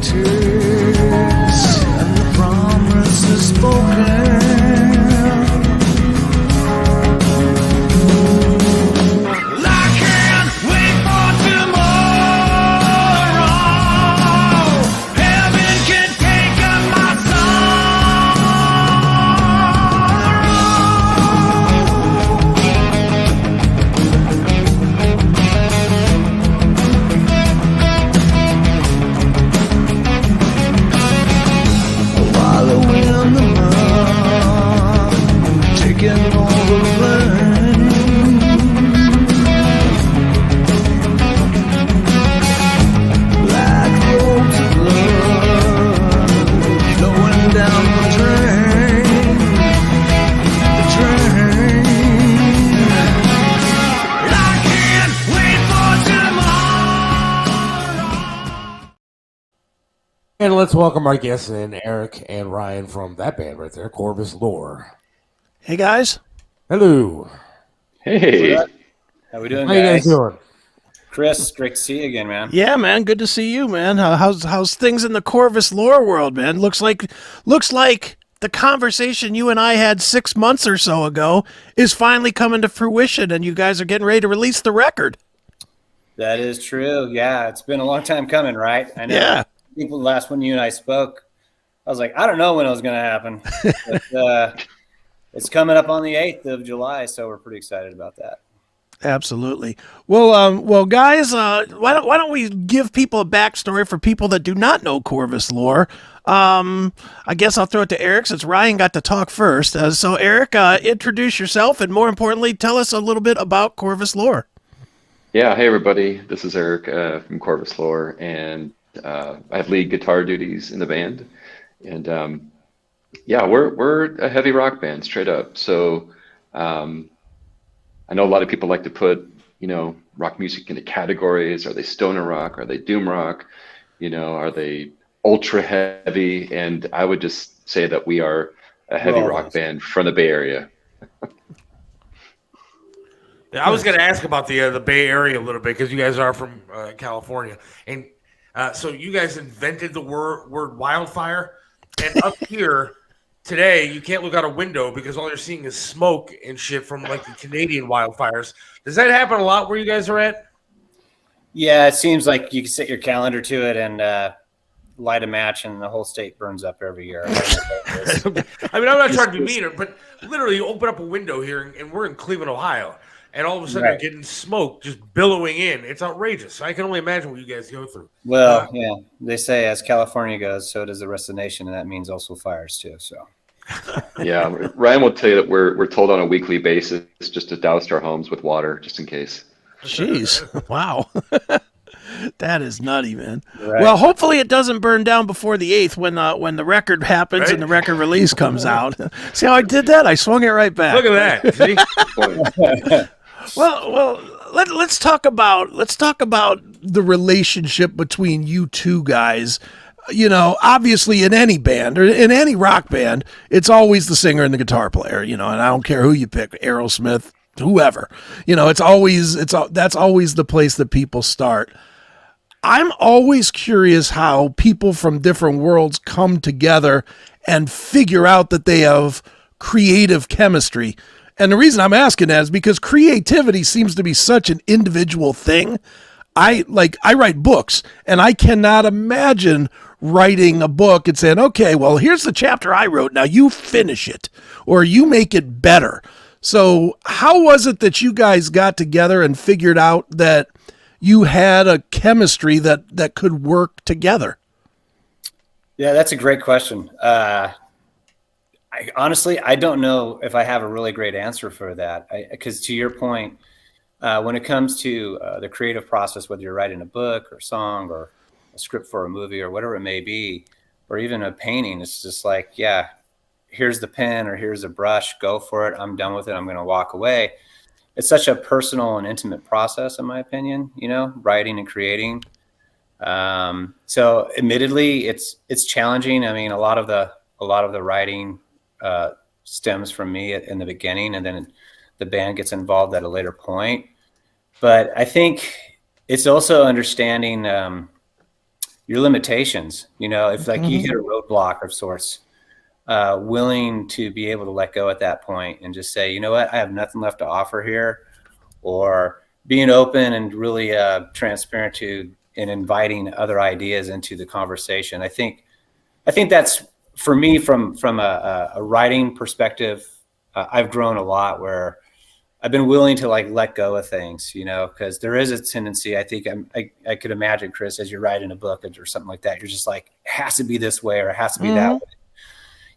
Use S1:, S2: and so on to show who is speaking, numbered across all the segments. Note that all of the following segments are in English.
S1: takes, and the promise is spoken.
S2: And let's welcome our guests in, Eric and Ryan from that band right there, Corvus Lore.
S3: Hey, guys.
S2: Hello.
S4: Hey.
S5: How we doing,
S2: How you guys doing?
S5: Chris, great to see you again, man.
S3: Yeah, man. Good to see you, man. How's things in the Corvus Lore world, man? Looks like the conversation you and I had 6 months or so ago is finally coming to fruition, and you guys are getting ready to release the record.
S5: That is true. Yeah, it's been a long time coming, right? I know.
S3: Yeah.
S5: People, last when you and I spoke, I was like, I don't know when it was going to happen. But, it's coming up on the 8th of July, so we're pretty excited about that.
S3: Absolutely. Well, guys, why don't we give people a backstory for people that do not know Corvus Lore? I guess I'll throw it to Eric since Ryan got to talk first. So, Eric, introduce yourself, and more importantly, tell us a little bit about Corvus Lore.
S4: Yeah, hey everybody. This is Eric from Corvus Lore, and I have lead guitar duties in the band. And yeah, we're a heavy rock band, straight up. So I know a lot of people like to put, rock music into categories. Are they stoner rock? Are they doom rock? Are they ultra heavy? And I would just say that we are a heavy rock band from the Bay Area.
S2: Yeah, I was going to ask about the Bay Area a little bit because you guys are from California. And so you guys invented the word wildfire. And up here today, you can't look out a window because all you're seeing is smoke and shit from like the Canadian wildfires. Does that happen a lot where you guys are at?
S5: Yeah, it seems like you can set your calendar to it and light a match and the whole state burns up every year.
S2: I mean, I'm not trying to be mean, but literally you open up a window here and we're in Cleveland, Ohio. And all of a sudden,
S5: Right.
S2: You're getting smoke just billowing in. It's outrageous. I can only imagine what you guys go through.
S5: Well, yeah, they say as California goes, so does the rest of the nation, and that means also fires too. So,
S4: Yeah, Ryan will tell you that we're told on a weekly basis just to douse our homes with water, just in case.
S3: Jeez. Wow. That is nutty, man.
S5: Right.
S3: Well, hopefully it doesn't burn down before the 8th when the record happens
S2: Right.
S3: and the record release comes out. See how I did that? I swung it right back.
S2: Look at that. See?
S3: Well, let's talk about the relationship between you two guys. Obviously in any band or in any rock band, it's always the singer and the guitar player, and I don't care who you pick, Aerosmith, whoever. That's always the place that people start. I'm always curious how people from different worlds come together and figure out that they have creative chemistry. And the reason I'm asking that is because creativity seems to be such an individual thing. I write books, and I cannot imagine writing a book and saying, okay, well, here's the chapter I wrote. Now you finish it or you make it better. So how was it that you guys got together and figured out that you had a chemistry that could work together?
S5: yeah, that's a great question. Honestly, I don't know if I have a really great answer for that. Because to your point, when it comes to the creative process, whether you're writing a book or song or a script for a movie or whatever it may be, or even a painting, it's just like, yeah, here's the pen or here's a brush, go for it. I'm done with it. I'm going to walk away. It's such a personal and intimate process, in my opinion, writing and creating. So admittedly, it's challenging. I mean, a lot of the writing stems from me in the beginning, and then the band gets involved at a later point. But I think it's also understanding, your limitations. If like you hit a roadblock of sorts, willing to be able to let go at that point and just say, you know what, I have nothing left to offer here, or being open and really transparent to and inviting other ideas into the conversation. I think that's, for me, from a writing perspective, I've grown a lot where I've been willing to like let go of things, because there is a tendency. I think I could imagine, Chris, as you're writing a book or something like that, you're just like, it has to be this way or it has to be that way.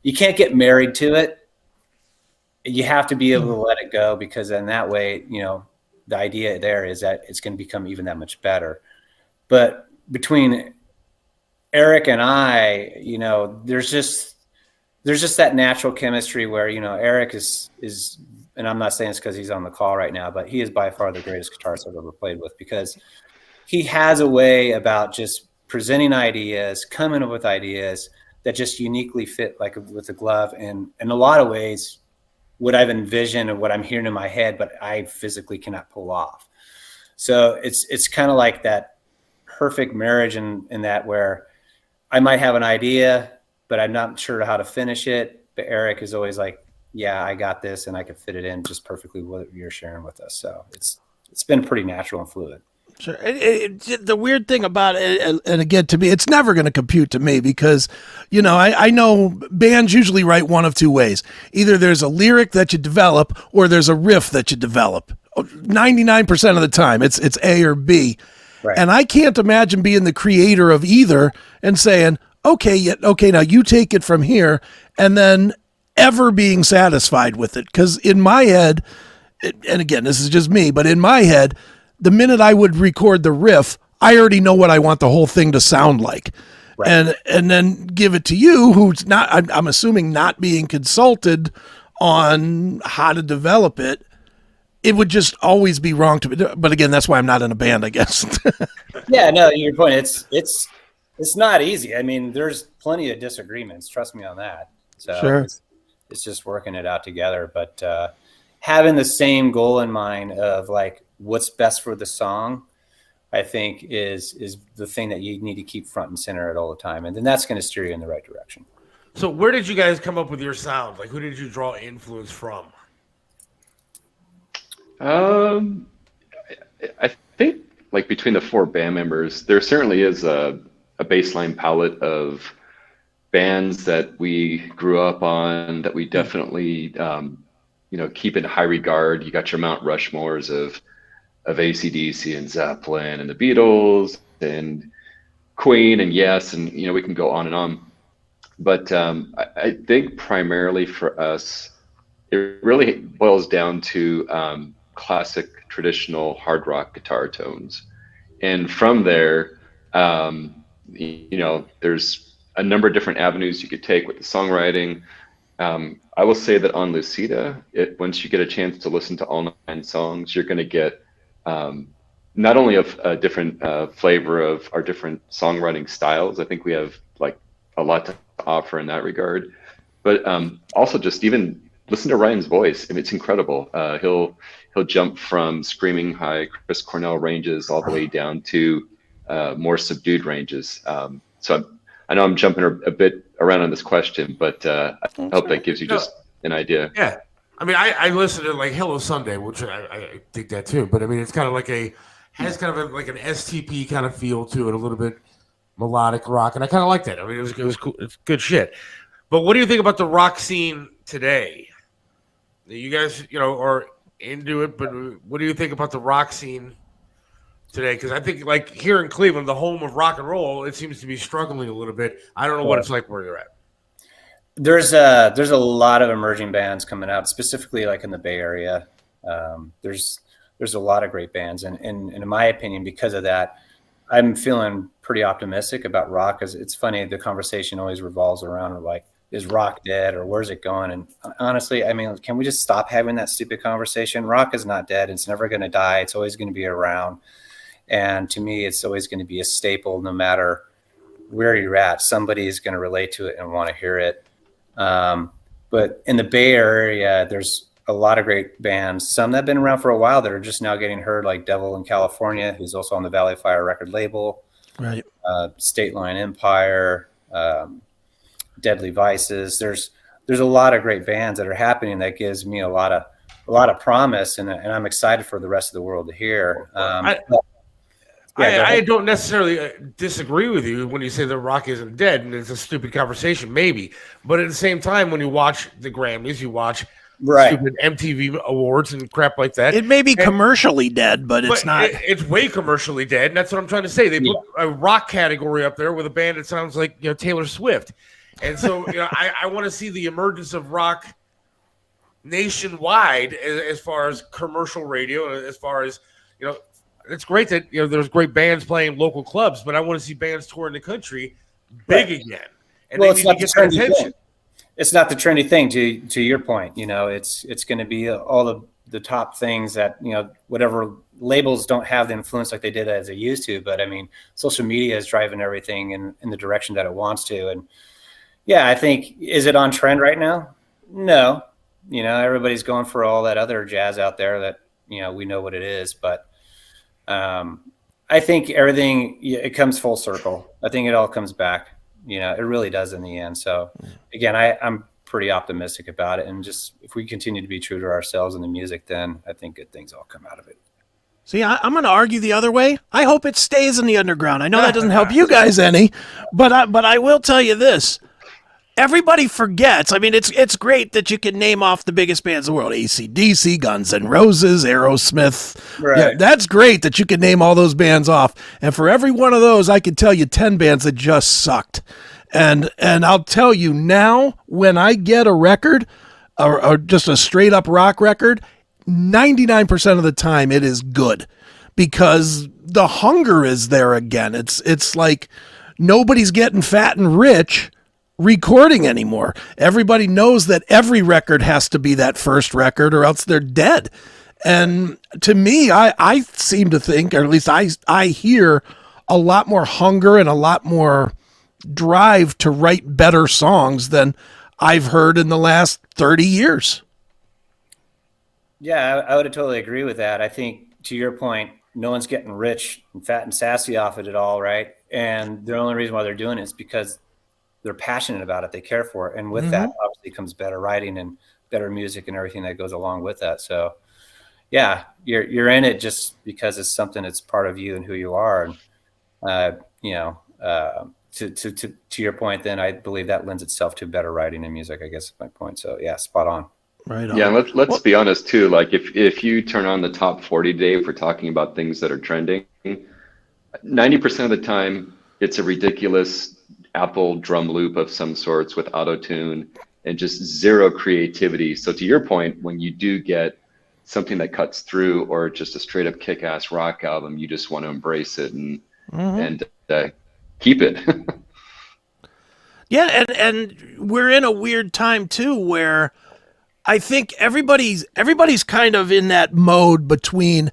S5: You can't get married to it. You have to be able to let it go, because in that way, the idea there is that it's going to become even that much better. But between Eric and I, there's just that natural chemistry where, Eric is, and I'm not saying it's because he's on the call right now, but he is by far the greatest guitarist I've ever played with, because he has a way about just presenting ideas, coming up with ideas that just uniquely fit like with a glove. And in a lot of ways, what I've envisioned and what I'm hearing in my head, but I physically cannot pull off. So it's kind of like that perfect marriage in that, where I might have an idea, but I'm not sure how to finish it. But Eric is always like, yeah, I got this, and I can fit it in just perfectly what you're sharing with us. So it's been pretty natural and fluid.
S3: Sure. The weird thing about it, and again, to me, it's never going to compute to me, because, I know bands usually write one of two ways. Either there's a lyric that you develop, or there's a riff that you develop. 99% of the time, it's A or B.
S5: Right.
S3: And I can't imagine being the creator of either and saying, okay, now you take it from here, and then ever being satisfied with it. Because in my head, and again, this is just me, but in my head, the minute I would record the riff, I already know what I want the whole thing to sound like. Right. And then give it to you, who's not, I'm assuming, not being consulted on how to develop it. It would just always be wrong to me. But again, that's why I'm not in a band, I guess.
S5: Yeah, no, your point. It's not easy. I mean, there's plenty of disagreements. Trust me on that. So
S3: sure.
S5: It's just working it out together. But having the same goal in mind of like what's best for the song, I think is the thing that you need to keep front and center at all the time. And then that's going to steer you in the right direction.
S2: So where did you guys come up with your sound? Like, who did you draw influence from?
S4: I think like between the four band members, there certainly is a baseline palette of bands that we grew up on that we definitely, keep in high regard. You got your Mount Rushmores of AC/DC and Zeppelin and the Beatles and Queen and Yes, and we can go on and on. But I think primarily for us, it really boils down to classic traditional hard rock guitar tones, and from there, there's a number of different avenues you could take with the songwriting. I will say that on Lucida, once you get a chance to listen to all 9 songs, you're going to get not only a different flavor of our different songwriting styles. I think we have like a lot to offer in that regard, but also just even listen to Ryan's voice. I mean, it's incredible. He'll jump from screaming high Chris Cornell ranges all the way down to more subdued ranges. So I know I'm jumping a bit around on this question, but I hope that gives you just an idea.
S2: Yeah. I mean, I listen to like Hello Sunday, which I think that too. But I mean, it's kind of like has kind of like an STP kind of feel to it, a little bit melodic rock, and I kind of like that. I mean, it was cool. It's good shit. But what do you think about the rock scene today? You guys, are into it, but what do you think about the rock scene today? Because I think like here in Cleveland, the home of rock and roll, it seems to be struggling a little bit. I don't know what it's like where you're at.
S5: There's a lot of emerging bands coming out, specifically like in the Bay Area. There's a lot of great bands, and in my opinion, because of that, I'm feeling pretty optimistic about rock. Because it's funny, the conversation always revolves around like, is rock dead or where's it going? And honestly, I mean, can we just stop having that stupid conversation? Rock is not dead. It's never going to die. It's always going to be around. And to me, it's always going to be a staple, no matter where you're at. Somebody is going to relate to it and want to hear it. But in the Bay Area, there's a lot of great bands, some that have been around for a while that are just now getting heard, like Devil in California, who's also on the Valley Fire record label.
S3: Right.
S5: State Line Empire, Deadly Vices. There's a lot of great bands that are happening that gives me a lot of promise, and I'm excited for the rest of the world to hear.
S2: I don't necessarily disagree with you when you say the rock isn't dead, and it's a stupid conversation, maybe. But at the same time, when you watch the Grammys, you watch stupid MTV awards and crap like that.
S3: It may be commercially dead, but it's not.
S2: It's way commercially dead, and that's what I'm trying to say. They put a rock category up there with a band that sounds like Taylor Swift, and so I want to see the emergence of rock nationwide as far as commercial radio, as far as it's great that there's great bands playing local clubs, but I want to see bands touring the country big again. And they need to get their attention.
S5: It's not the trendy thing. To your point, it's going to be all the top things that whatever labels don't have the influence like they did as they used to. But I mean, social media is driving everything in the direction that it wants to. And yeah, I think, is it on trend right now? No. Everybody's going for all that other jazz out there that we know what it is, but. I think everything, it comes full circle. I think it all comes back, it really does in the end. So again, I'm pretty optimistic about it. And just, if we continue to be true to ourselves in the music, then I think good things all come out of it.
S3: See, I'm going to argue the other way. I hope it stays in the underground. I know that doesn't help you guys any, but I will tell you this. Everybody forgets. I mean, it's great that you can name off the biggest bands in the world: AC/DC, Guns N' Roses, Aerosmith.
S5: Right.
S3: Yeah, that's great that you can name all those bands off. And for every one of those, I can tell you 10 bands that just sucked. And I'll tell you now, when I get a record, or just a straight up rock record, 99% of the time it is good, because the hunger is there again. It's like nobody's getting fat and rich recording anymore. Everybody knows that every record has to be that first record or else they're dead. And to me, I seem to think, or at least I hear a lot more hunger and a lot more drive to write better songs than I've heard in the last 30 years.
S5: Yeah, I would totally agree with that. I think, to your point, no one's getting rich and fat and sassy off it at all, right? And the only reason why they're doing it is because they're passionate about it. They care for it. And with that, obviously, comes better writing and better music and everything that goes along with that. So, yeah, you're in it just because it's something that's part of you and who you are. And, to your point, then I believe that lends itself to better writing and music, I guess is my point. So, yeah, spot on.
S3: Right on.
S4: Yeah, let's be honest, too. Like, if you turn on the top 40 today, if we're talking about things that are trending, 90% of the time, it's a ridiculous Apple drum loop of some sorts with auto-tune and just zero creativity. So to your point, when you do get something that cuts through, or just a straight up kick-ass rock album, you just want to embrace it and keep it.
S3: Yeah, and we're in a weird time too, where I think everybody's kind of in that mode between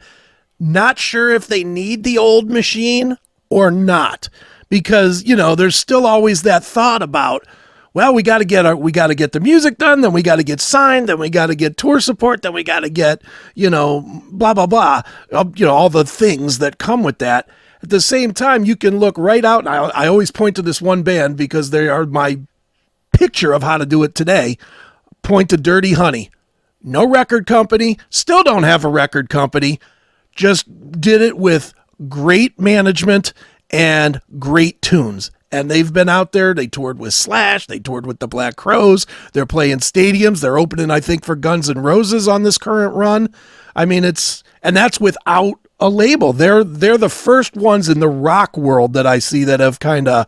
S3: not sure if they need the old machine or not. Because, there's still always that thought about, well, we got to get the music done, then we got to get signed, then we got to get tour support, then we got to get, blah, blah, blah, all the things that come with that. At the same time, you can look right out, and I always point to this one band because they are my picture of how to do it today. Point to Dirty Honey. No record company, still don't have a record company, just did it with great management and great tunes. And they've been out there. They toured with Slash. They toured with the Black Crowes. They're playing stadiums. They're opening, I think, for Guns N' Roses on this current run. I mean, and that's without a label. They're the first ones in the rock world that I see that have kind of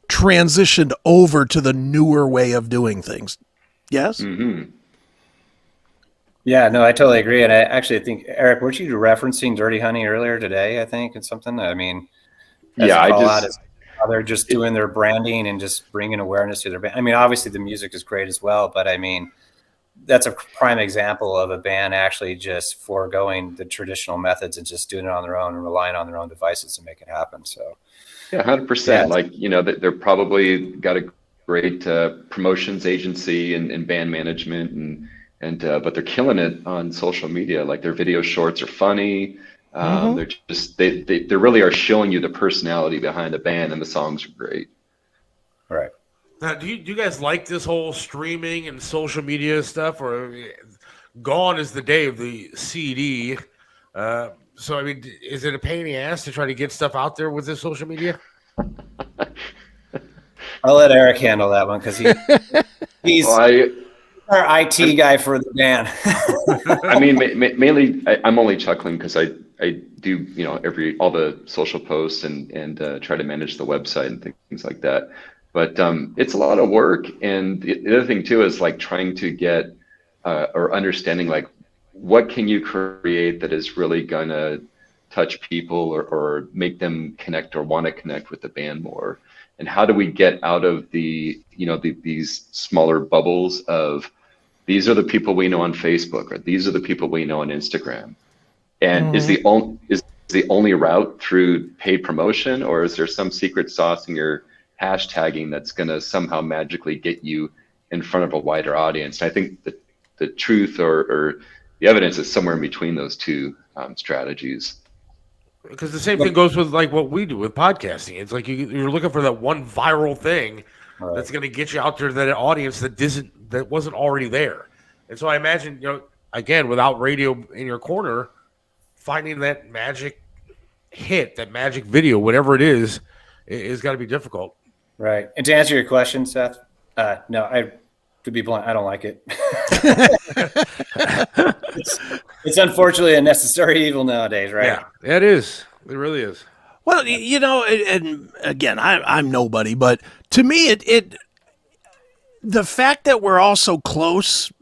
S3: transitioned over to the newer way of doing things. Yes?
S4: Mm-hmm.
S5: Yeah, no, I totally agree. And I actually think, Eric, weren't you referencing Dirty Honey earlier today, I think, it's something? I mean, they're just doing their branding and just bringing awareness to their band. I mean, obviously the music is great as well, but I mean, that's a prime example of a band actually just foregoing the traditional methods and just doing it on their own and relying on their own devices to make it happen. So,
S4: yeah, 100%.
S5: Yeah.
S4: Like, they're probably got a great promotions agency and band management, and but they're killing it on social media. Like, their video shorts are funny. They're just they really are showing you the personality behind the band, and the songs are great.
S5: Right.
S2: Now, do you guys like this whole streaming and social media stuff, or gone is the day of the CD? So I mean, is it a pain in the ass to try to get stuff out there with this social media?
S5: I'll let Eric handle that one because he's our IT guy for the band.
S4: I mean, mainly, I'm only chuckling because I do, all the social posts and try to manage the website and things like that. But it's a lot of work. And the other thing too is like trying to get or understanding like what can you create that is really gonna touch people or make them connect or want to connect with the band more. And how do we get out of these smaller bubbles of these are the people we know on Facebook, or these are the people we know on Instagram, and is the only route through paid promotion, or is there some secret sauce in your hashtagging that's going to somehow magically get you in front of a wider audience? And I think that the truth or the evidence is somewhere in between those two strategies.
S2: Because the same thing goes with like what we do with podcasting. It's like you're looking for that one viral thing that's going to get you out there to that audience that wasn't already there. And so I imagine, again, without radio in your corner, finding that magic hit, that magic video, whatever it is got to be difficult.
S5: Right. And to answer your question, Seth, no, to be blunt, I don't like it. It's unfortunately a necessary evil nowadays, right?
S2: Yeah, it is. It really is.
S3: Well, and again, I'm nobody, but to me, the fact that we're all so close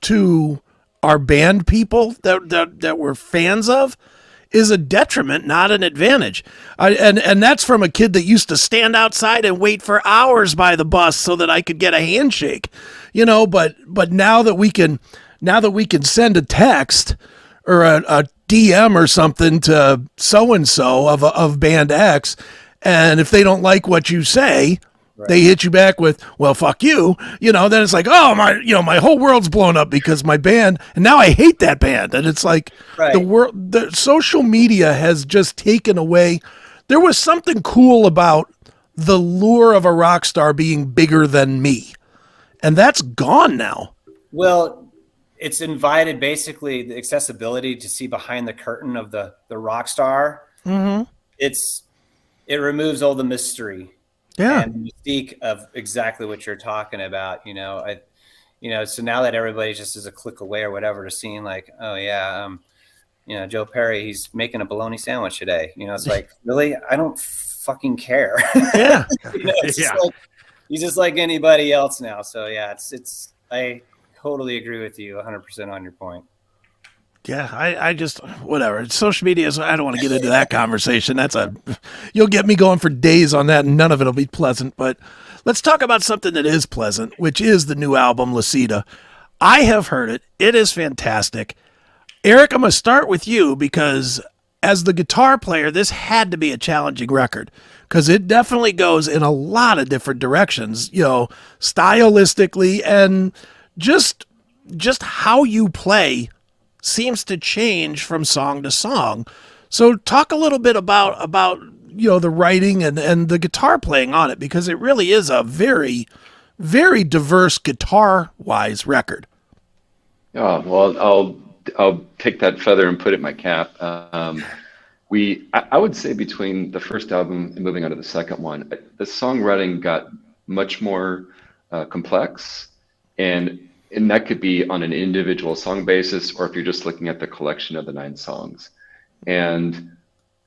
S3: to our band people that we're fans of is a detriment, not an advantage. And that's from a kid that used to stand outside and wait for hours by the bus so that I could get a handshake, but now that we can send a text or a DM or something to so-and-so of band X, and if they don't like what you say, they hit you back with, well, fuck you, then it's like, oh, my whole world's blown up because my band, and now I hate that band. And it's like the social media has just taken away. There was something cool about the lure of a rock star being bigger than me. And that's gone now.
S5: Well, it's invited basically the accessibility to see behind the curtain of the rock star. Mm-hmm. It removes all the mystery. Yeah. And the mystique of exactly what you're talking about, so now that everybody just is a click away or whatever to seeing like, oh yeah, Joe Perry, he's making a bologna sandwich today. It's like, really? I don't fucking care.
S3: Yeah.
S5: He's just like anybody else now. So yeah, I totally agree with you 100% on your point.
S3: Yeah, I just, whatever. Social media I don't want to get into that conversation. You'll get me going for days on that, and none of it will be pleasant. But let's talk about something that is pleasant, which is the new album, Lucida. I have heard it. It is fantastic. Eric, I'm going to start with you because as the guitar player, this had to be a challenging record because it definitely goes in a lot of different directions, stylistically, and just how you play seems to change from song to song. So talk a little bit about the writing and the guitar playing on it, because it really is a very, very diverse guitar-wise record.
S4: Oh, well, I'll take that feather and put it in my cap. I would say between the first album and moving on to the second one, the songwriting got much more complex, and that could be on an individual song basis, or if you're just looking at the collection of the 9 songs. And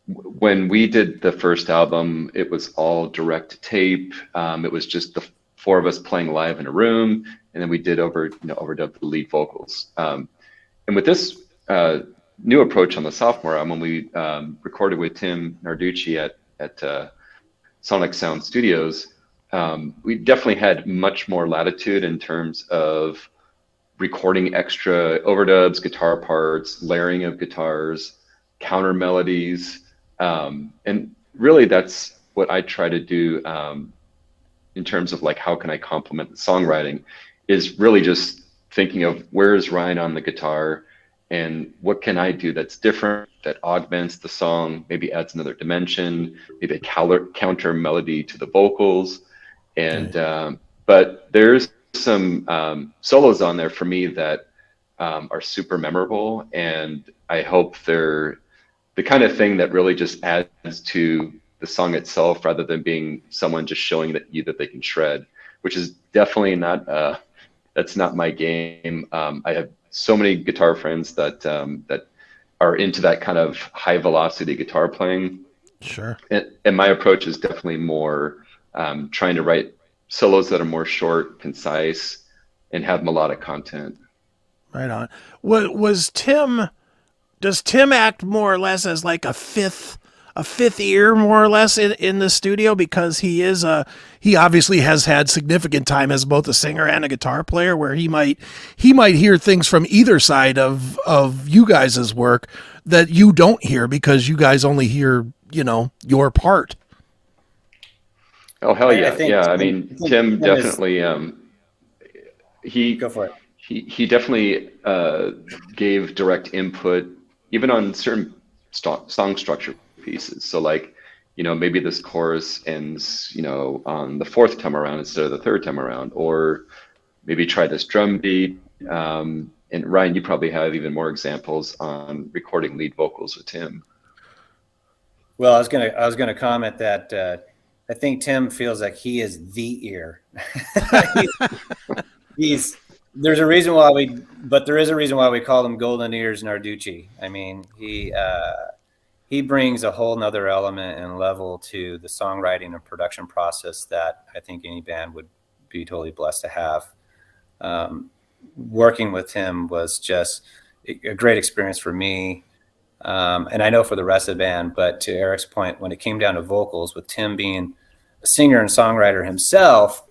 S4: when we did the first album, it was all direct tape. It was just the 4 of us playing live in a room, and then we did overdub the lead vocals. And with this new approach on the sophomore album, we recorded with Tim Narducci at Sonic Sound Studios. We definitely had much more latitude in terms of recording extra overdubs, guitar parts, layering of guitars, counter melodies. And really that's what I try to do in terms of like, how can I complement the songwriting, is really just thinking of where is Ryan on the guitar and what can I do that's different, that augments the song, maybe adds another dimension, maybe a counter melody to the vocals. And but there's some solos on there for me that are super memorable, and I hope they're the kind of thing that really just adds to the song itself, rather than being someone just showing that they can shred, which is definitely not that's not my game. I have so many guitar friends that that are into that kind of high velocity guitar playing.
S3: Sure.
S4: And my approach is definitely more trying to write solos that are more short, concise, and have melodic content.
S3: Right on. Was Tim? Does Tim act more or less as like a fifth ear, more or less, in the studio, because he obviously has had significant time as both a singer and a guitar player, where he might hear things from either side of you guys' work that you don't hear because you guys only hear, your part.
S4: Oh, hell yeah. I mean, Tim
S5: Tim
S4: definitely he
S5: Go for it.
S4: he definitely gave direct input even on certain song structure pieces. So like, maybe this chorus ends, on the fourth time around instead of the third time around, or maybe try this drum beat. And Ryan, you probably have even more examples on recording lead vocals with Tim.
S5: Well, I was gonna comment that I think Tim feels like he is the ear. There's a reason why there is a reason why we call him Golden Ears Narducci. I mean, he brings a whole nother element and level to the songwriting and production process that I think any band would be totally blessed to have. Working with him was just a great experience for me. And I know for the rest of the band, but to Eric's point, when it came down to vocals, with Tim being a singer and songwriter himself,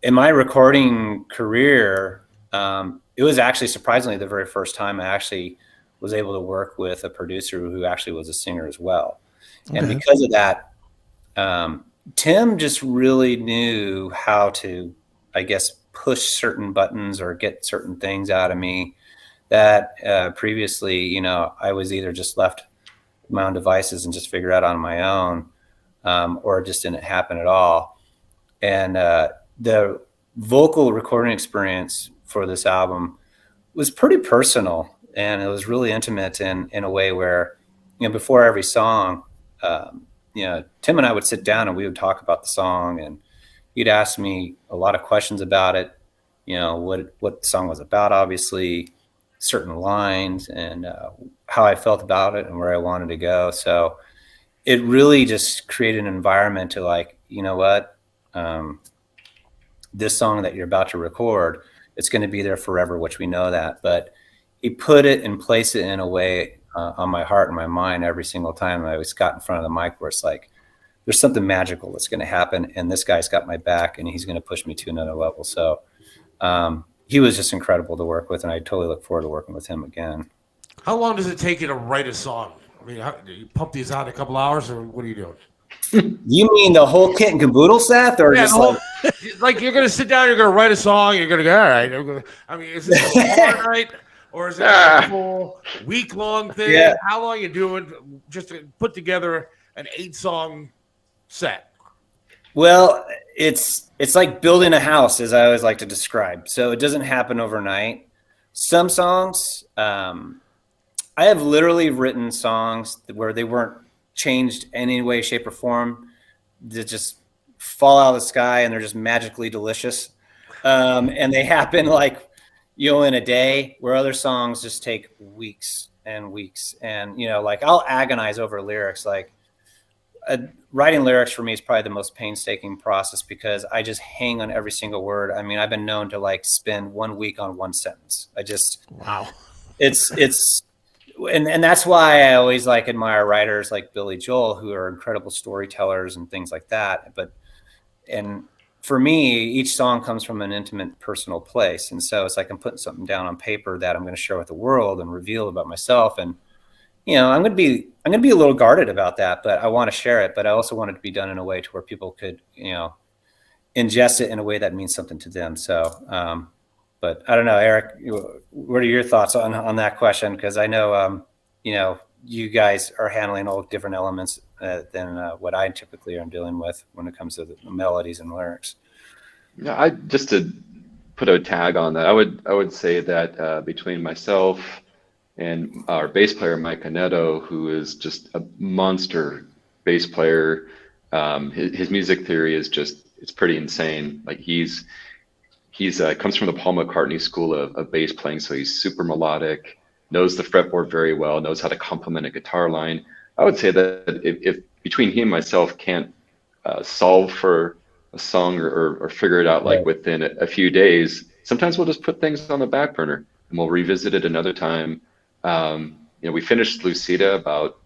S5: in my recording career, it was actually surprisingly the very first time I actually was able to work with a producer who actually was a singer as well. Okay. And because of that, Tim just really knew how to, I guess, push certain buttons or get certain things out of me that previously, I was either just left my own devices and just figure out on my own, or it just didn't happen at all. And the vocal recording experience for this album was pretty personal, and it was really intimate in a way where, before every song, Tim and I would sit down and we would talk about the song, and he'd ask me a lot of questions about it, what the song was about, obviously, certain lines, and how I felt about it and where I wanted to go. So it really just created an environment to like, what, this song that you're about to record, it's going to be there forever, which we know that, but he put it and placed it in a way on my heart and my mind every single time I was got in front of the mic, where it's like, there's something magical that's going to happen, and this guy's got my back, and he's going to push me to another level. So he was just incredible to work with, and I totally look forward to working with him again.
S2: How long does it take you to write a song? I mean, do you pump these out in a couple hours, or what are you doing?
S5: You mean the whole kit and caboodle, Seth, or just
S2: like you're gonna sit down, you're gonna write a song, you're gonna go, all right. I mean, is it a hard night, or is it a full week-long thing?
S5: Yeah.
S2: How long are you doing just to put together an 8-song set?
S5: Well, it's like building a house, as I always like to describe. So it doesn't happen overnight. Some songs, I have literally written songs where they weren't changed in any way, shape, or form. They just fall out of the sky and they're just magically delicious. And they happen like, in a day, where other songs just take weeks and weeks. And, like I'll agonize over lyrics. Like writing lyrics for me is probably the most painstaking process, because I just hang on every single word. I mean, I've been known to like spend 1 week on one sentence.
S3: Wow.
S5: And that's why I always like admire writers like Billy Joel, who are incredible storytellers and things like that. And for me, each song comes from an intimate, personal place. And so it's like I'm putting something down on paper that I'm going to share with the world and reveal about myself. And, I'm going to be a little guarded about that, but I want to share it. But I also want it to be done in a way to where people could, ingest it in a way that means something to them. So, But I don't know, Eric, what are your thoughts on that question? Because I know, you guys are handling all different elements than what I typically am dealing with when it comes to the melodies and lyrics.
S4: Yeah, I just to put a tag on that, I would say that between myself and our bass player Mike Canetto, who is just a monster bass player, his music theory is it's pretty insane. Like he's comes from the Paul McCartney school of bass playing, so he's super melodic, knows the fretboard very well, knows how to complement a guitar line. I would say that if between he and myself can't solve for a song or figure it out like within a few days, sometimes we'll just put things on the back burner and we'll revisit it another time. We finished Lucida about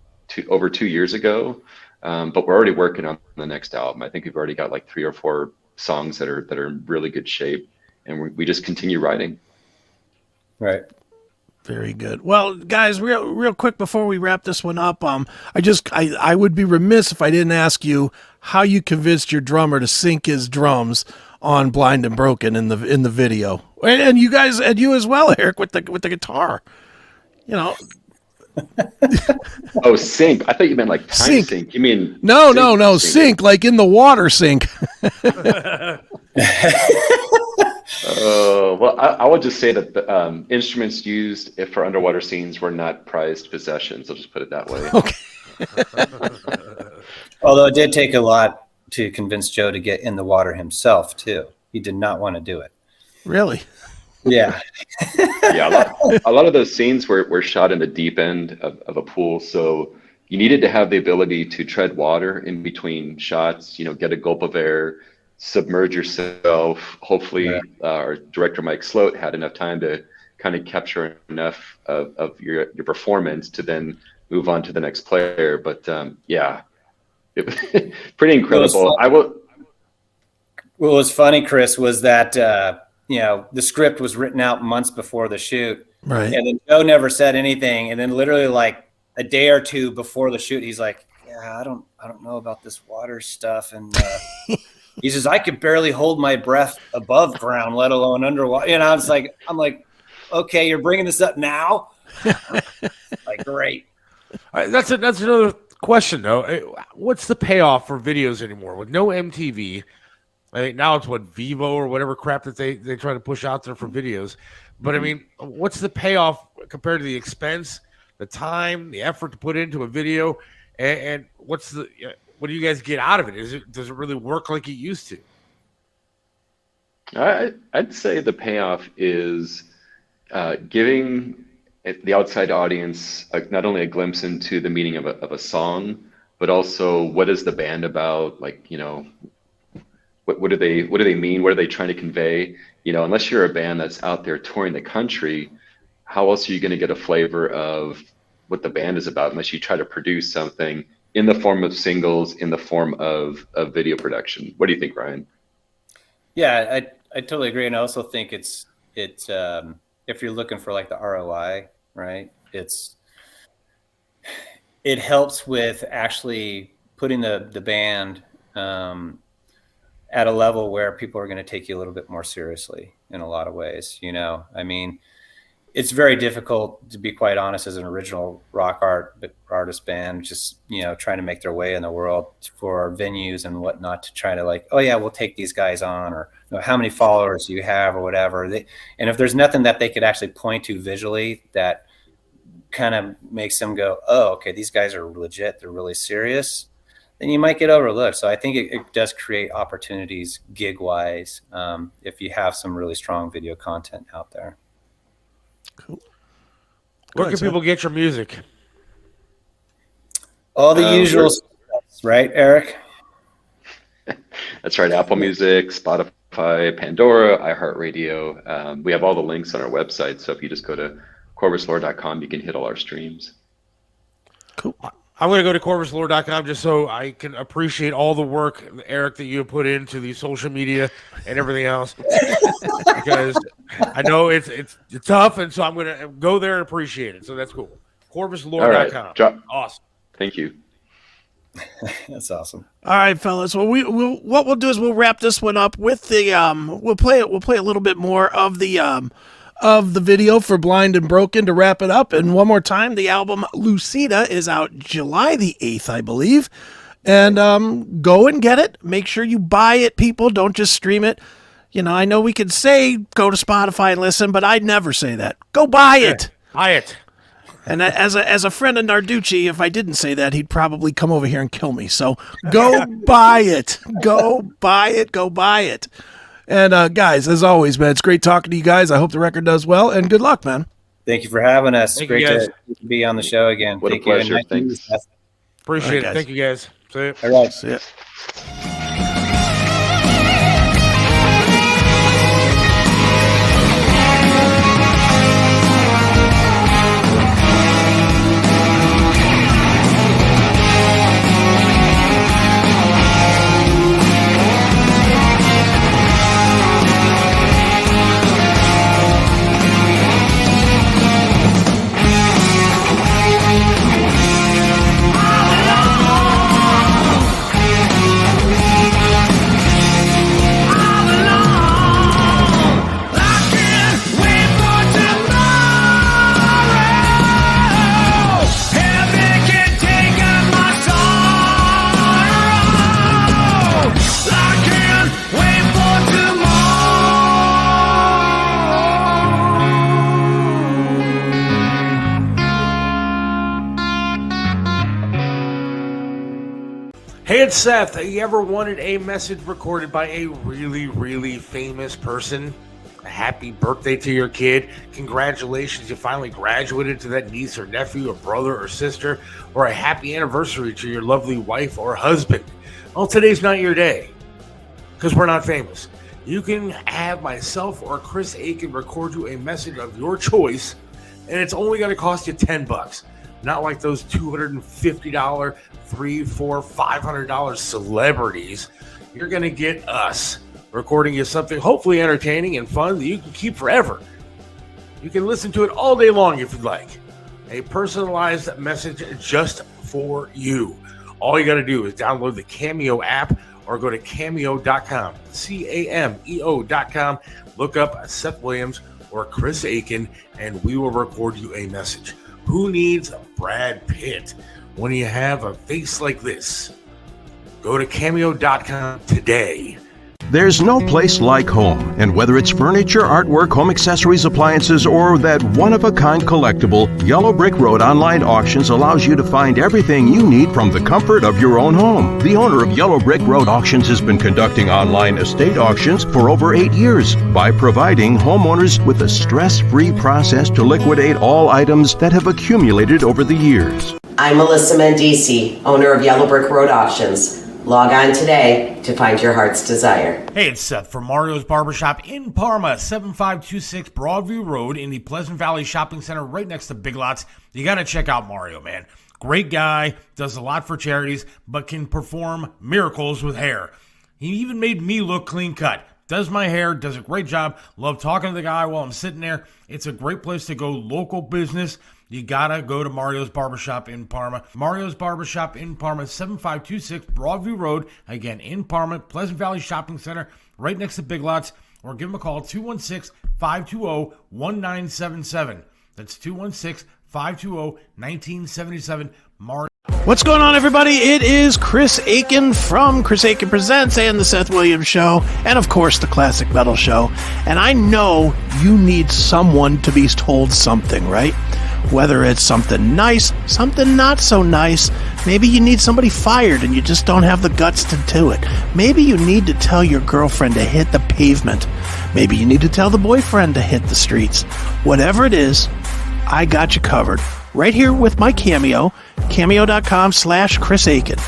S4: over 2 years ago, but we're already working on the next album. I think we've already got like 3 or 4 songs that are in really good shape, and we just continue writing.
S5: Right.
S3: Very good. Well, guys, real quick before we wrap this one up, I would be remiss if I didn't ask you how you convinced your drummer to sync his drums on "Blind and Broken" in the video, and you guys, and you as well, Eric, with the guitar.
S4: Oh, sync. I thought you meant like time sync. You mean
S3: no, sync like in the water sink.
S4: Well, I would just say that the instruments used for underwater scenes were not prized possessions. I'll just put it that way.
S3: Okay.
S5: Although it did take a lot to convince Joe to get in the water himself too. He did not want to do it.
S3: Really?
S5: Yeah.
S4: Yeah, a lot of those scenes were shot in the deep end of a pool, so you needed to have the ability to tread water in between shots, get a gulp of air, submerge yourself. Hopefully, our director Mike Sloat had enough time to kind of capture enough of your performance to then move on to the next player. But yeah, it was pretty incredible.
S5: What was funny, Chris, was that the script was written out months before the shoot,
S3: right?
S5: And then Joe never said anything, and then literally like a day or two before the shoot, he's like, "Yeah, I don't know about this water stuff," and he says, "I could barely hold my breath above ground, let alone underwater." I'm like, okay, you're bringing this up now? Like, great.
S2: That's another question though. What's the payoff for videos anymore with no MTV? I think now it's Vivo or whatever crap that they try to push out there for videos. But I mean, what's the payoff compared to the expense, the time, the effort to put into a video, and what do you guys get out of it? Does it really work like it used
S4: to? I'd say the payoff is giving the outside audience not only a glimpse into the meaning of a song, but also what is the band about? Like, what do they mean? What are they trying to convey? Unless you're a band that's out there touring the country, how else are you going to get a flavor of what the band is about unless you try to produce something in the form of singles, in the form of video production? What do you think, Ryan?
S5: Yeah, I totally agree. And I also think it's if you're looking for like the ROI, right? It helps with actually putting the band at a level where people are going to take you a little bit more seriously in a lot of ways. I mean, it's very difficult, to be quite honest, as an original rock artist band, just, trying to make their way in the world for venues and whatnot, to try to like, oh yeah, we'll take these guys on, or how many followers do you have or whatever. And if there's nothing that they could actually point to visually that kind of makes them go, oh, okay, these guys are legit, they're really serious, then you might get overlooked. So I think it does create opportunities gig-wise if you have some really strong video content out there.
S3: Cool.
S2: Where can people get your music?
S5: All the usual stuff, right, Eric?
S4: That's right. Apple Music, Spotify, Pandora, iHeartRadio. We have all the links on our website. So if you just go to corvuslore.com, you can hit all our streams.
S2: Cool. I'm going to go to corvuslore.com just so I can appreciate all the work, Eric, that you have put into the social media and everything else. Because I know it's tough, and so I'm going to go there and appreciate it. So that's cool. corvuslore.com.
S4: Right.
S2: Awesome.
S4: Thank you.
S5: That's awesome.
S3: All right, fellas. Well, what we'll do is we'll wrap this one up with the we'll play a little bit more of the video for Blind and Broken to wrap it up. And one more time, the album Lucida is out July the 8th, I believe. And go and get it. Make sure you buy it, people. Don't just stream it. You know, I know we could say go to Spotify and listen, but I'd never say that. Go buy it.
S2: Buy it.
S3: And as a friend of Narducci, if I didn't say that, he'd probably come over here and kill me. So go buy it. Go buy it. Go buy it. And guys, as always, man, it's great talking to you guys. I hope the record does well, and good luck, man.
S5: Thank you for having us.
S2: Thank
S5: Great
S2: you, guys.
S5: to be on the show again.
S4: What a
S5: Thank you. And
S4: pleasure.
S5: nice to meet you,
S4: Thanks.
S5: Seth.
S2: Appreciate
S3: All right,
S2: it. Thank you, guys. See ya.
S5: All right.
S3: See ya.
S2: Hey, it's Seth. You ever wanted a message recorded by a really, really famous person? A happy birthday to your kid. Congratulations, you finally graduated to that niece or nephew or brother or sister. Or a happy anniversary to your lovely wife or husband. Well, today's not your day. Because we're not famous. You can have myself or Chris Aiken record you a message of your choice. And it's only going to cost you $10. Not like those $250, $300, $400, $500 celebrities. You're going to get us recording you something hopefully entertaining and fun that you can keep forever. You can listen to it all day long if you'd like. A personalized message just for you. All you got to do is download the Cameo app or go to cameo.com, cameo.com. Look up Seth Williams or Chris Aiken, and we will record you a message. Who needs Brad Pitt when you have a face like this? Go to cameo.com today.
S6: There's no place like home, and whether it's furniture, artwork, home accessories, appliances, or that one-of-a-kind collectible, Yellow Brick Road Online Auctions allows you to find everything you need from the comfort of your own home. The owner of Yellow Brick Road Auctions has been conducting online estate auctions for over 8 years by providing homeowners with a stress-free process to liquidate all items that have accumulated over the years.
S7: I'm Melissa Mendici, owner of Yellow Brick Road Auctions. Log on today to find your heart's desire.
S2: Hey, it's Seth from Mario's Barbershop in Parma, 7526 Broadview Road in the Pleasant Valley Shopping Center right next to Big Lots. You got to check out Mario, man. Great guy, does a lot for charities, but can perform miracles with hair. He even made me look clean cut. Does my hair, does a great job. Love talking to the guy while I'm sitting there. It's a great place to go, local business. You gotta go to Mario's Barbershop in Parma. Mario's Barbershop in Parma, 7526 Broadview Road. Again, in Parma, Pleasant Valley Shopping Center, right next to Big Lots. Or give them a call, 216-520-1977. That's 216-520-1977. Mario.
S3: What's going on, everybody? It is Chris Aiken from Chris Aiken Presents and the Seth Williams Show, and of course the Classic Metal Show. And I know you need someone to be told something, right? Whether it's something nice, something not so nice. Maybe you need somebody fired and you just don't have the guts to do it. Maybe you need to tell your girlfriend to hit the pavement. Maybe you need to tell the boyfriend to hit the streets. Whatever it is, I got you covered. Right here with my Cameo, cameo.com/Chris Aiken.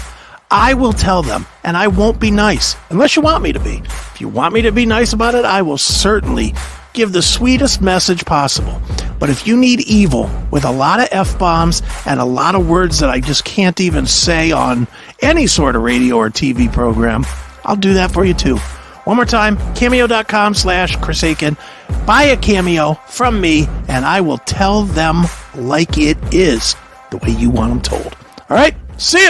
S3: I will tell them, and I won't be nice, unless you want me to be. If you want me to be nice about it, I will certainly give the sweetest message possible. But if you need evil with a lot of F-bombs and a lot of words that I just can't even say on any sort of radio or TV program, I'll do that for you too. One more time, cameo.com/Chris Aiken. Buy a Cameo from me, and I will tell them like it is, the way you want them told. All right, see ya!